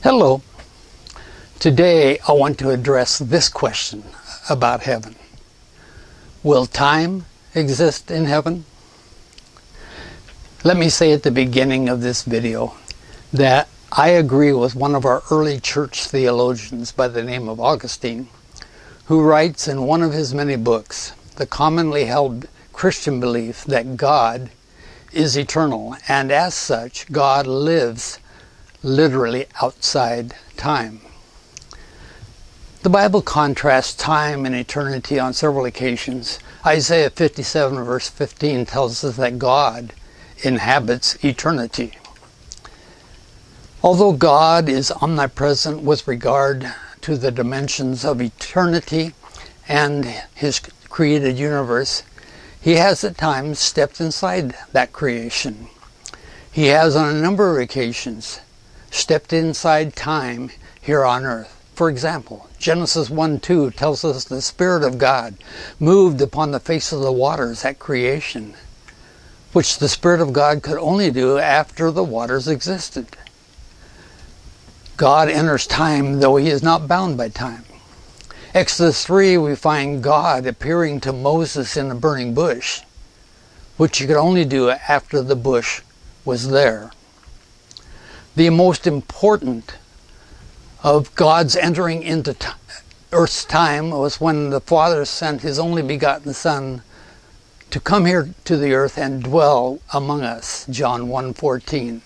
Hello. Today I want to address this question about heaven. Will time exist in heaven? Let me say at the beginning of this video that I agree with one of our early church theologians by the name of Augustine, who writes in one of his many books the commonly held Christian belief that God is eternal, and as such God lives literally outside time. The Bible contrasts time and eternity on several occasions. Isaiah 57 verse 15 tells us that God inhabits eternity. Although God is omnipresent with regard to the dimensions of eternity and His created universe, He has at times stepped inside that creation. He has on a number of occasions stepped inside time here on earth. For example, Genesis 1:2 tells us the Spirit of God moved upon the face of the waters at creation, which the Spirit of God could only do after the waters existed. God enters time, though He is not bound by time. Exodus 3, we find God appearing to Moses in a burning bush, which He could only do after the bush was there. The most important of God's entering into earth's time was when the Father sent His only begotten Son to come here to the earth and dwell among us, John 1:14.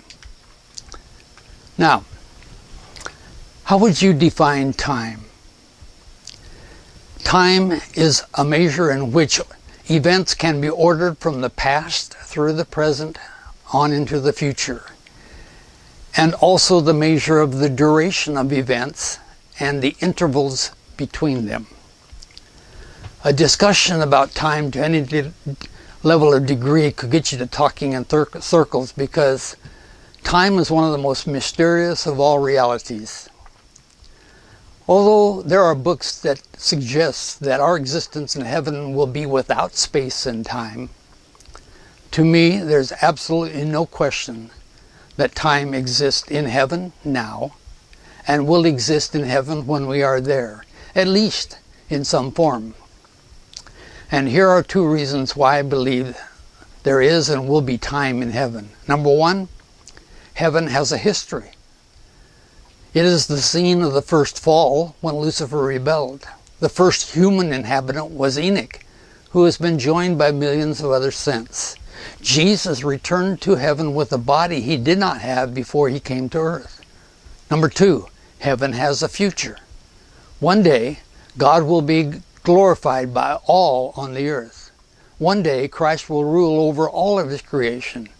Now, how would you define time? Time is a measure in which events can be ordered from the past through the present on into the future, and also the measure of the duration of events and the intervals between them. A discussion about time to any level of degree could get you to talking in circles, because time is one of the most mysterious of all realities. Although there are books that suggest that our existence in heaven will be without space and time, to me there's absolutely no question that time exists in heaven now and will exist in heaven when we are there, at least in some form. And here are two reasons why I believe there is and will be time in heaven. Number one, heaven has a history. It is the scene of the first fall when Lucifer rebelled. The first human inhabitant was Enoch, who has been joined by millions of others since. Jesus returned to heaven with a body He did not have before He came to earth. Number two, heaven has a future. One day, God will be glorified by all on the earth. One day, Christ will rule over all of His creation.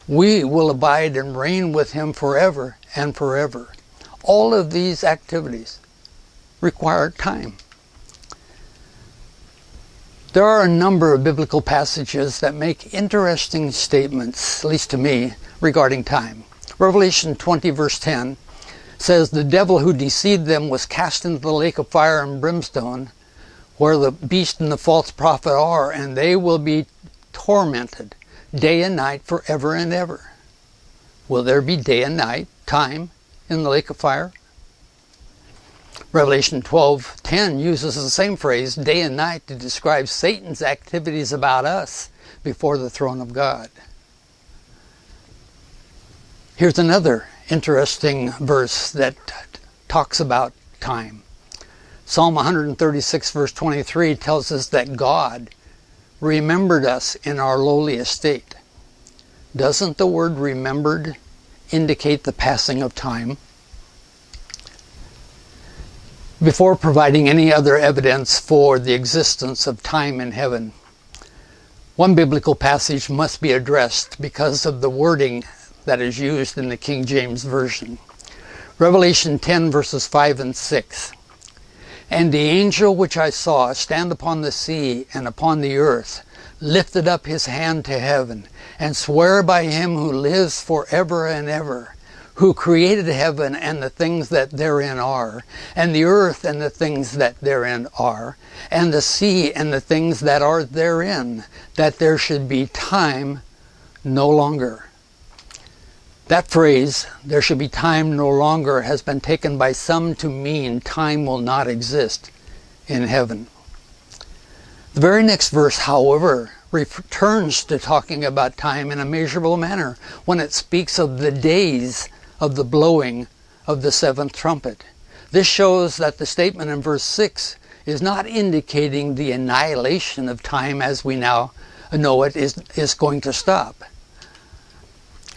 We will abide and reign with Him forever and forever. All of these activities require time. There are a number of biblical passages that make interesting statements, at least to me, regarding time. Revelation 20 verse 10 says, "The devil who deceived them was cast into the lake of fire and brimstone, where the beast and the false prophet are, and they will be tormented day and night forever and ever." Will there be day and night, time, in the lake of fire? Revelation 12:10 uses the same phrase, day and night, to describe Satan's activities about us before the throne of God. Here's another interesting verse that talks about time. Psalm 136 verse 23 tells us that God remembered us in our lowly estate. Doesn't the word remembered indicate the passing of time? Before providing any other evidence for the existence of time in heaven, one biblical passage must be addressed because of the wording that is used in the King James Version. Revelation 10 verses 5 and 6. "And the angel which I saw stand upon the sea and upon the earth lifted up his hand to heaven, and sware by Him who lives forever and ever, who created heaven and the things that therein are, and the earth and the things that therein are, and the sea and the things that are therein, that there should be time no longer." That phrase, "there should be time no longer," has been taken by some to mean time will not exist in heaven. The very next verse, however, returns to talking about time in a measurable manner when it speaks of the days of the blowing of the seventh trumpet. This shows that the statement in verse 6 is not indicating the annihilation of time as we now know it is going to stop.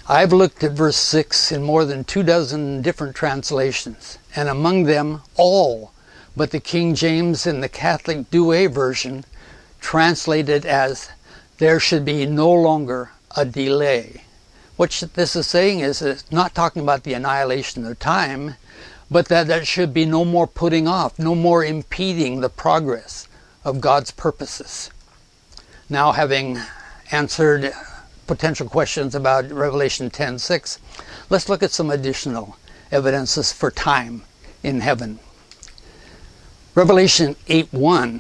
I've looked at verse 6 in more than 24 different translations, and among them all but the King James and the Catholic Douay version translate it as, "there should be no longer a delay." What this is saying is it's not talking about the annihilation of time, but that there should be no more putting off, no more impeding the progress of God's purposes. Now, having answered potential questions about Revelation 10:6, let's look at some additional evidences for time in heaven. Revelation 8:1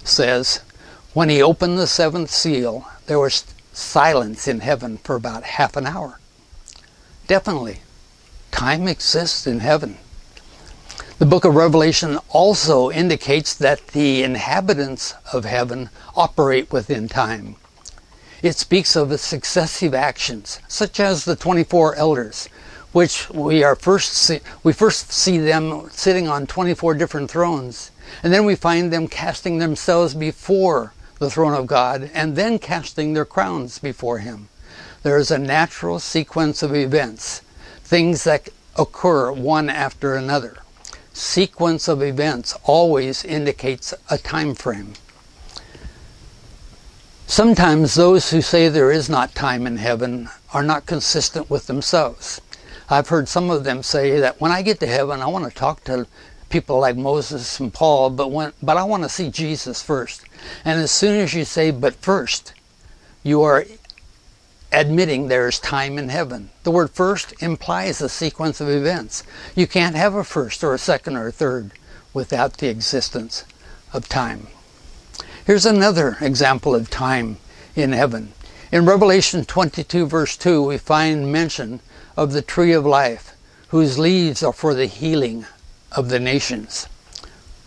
says, "When he opened the seventh seal, there was silence in heaven for about half an hour." Definitely, time exists in heaven. The book of Revelation also indicates that the inhabitants of heaven operate within time. It speaks of successive actions, such as the 24 elders, which we first see them sitting on 24 different thrones, and then we find them casting themselves before the throne of God, and then casting their crowns before Him. There is a natural sequence of events, things that occur one after another. Sequence of events always indicates a time frame. Sometimes those who say there is not time in heaven are not consistent with themselves. I've heard some of them say that when I get to heaven, I want to talk to people like Moses and Paul, but I want to see Jesus first. And as soon as you say, "but first," you are admitting there is time in heaven. The word "first" implies a sequence of events. You can't have a first or a second or a third without the existence of time. Here's another example of time in heaven. In Revelation 22 verse 2, we find mention of the tree of life, whose leaves are for the healing of the nations.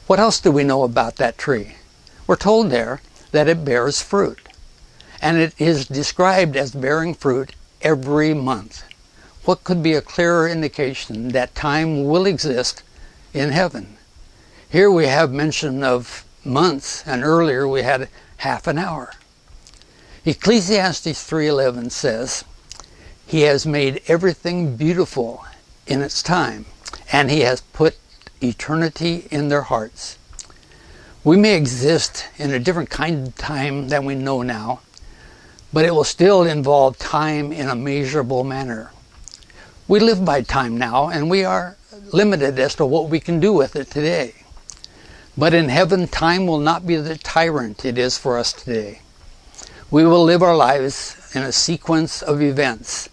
What else do we know about that tree? We're told there that it bears fruit, and it is described as bearing fruit every month. What could be a clearer indication that time will exist in heaven? Here we have mention of months, and earlier we had half an hour. Ecclesiastes 3:11 says, "He has made everything beautiful in its time, and He has put eternity in their hearts." We may exist in a different kind of time than we know now, but it will still involve time in a measurable manner. We live by time now, and we are limited as to what we can do with it today. But in heaven, time will not be the tyrant it is for us today. We will live our lives in a sequence of events,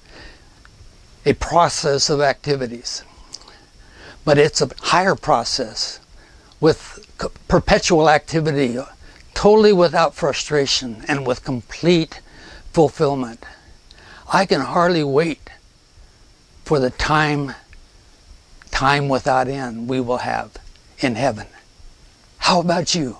a process of activities. But it's a higher process with perpetual activity, totally without frustration and with complete fulfillment. I can hardly wait for the time without end we will have in heaven. How about you?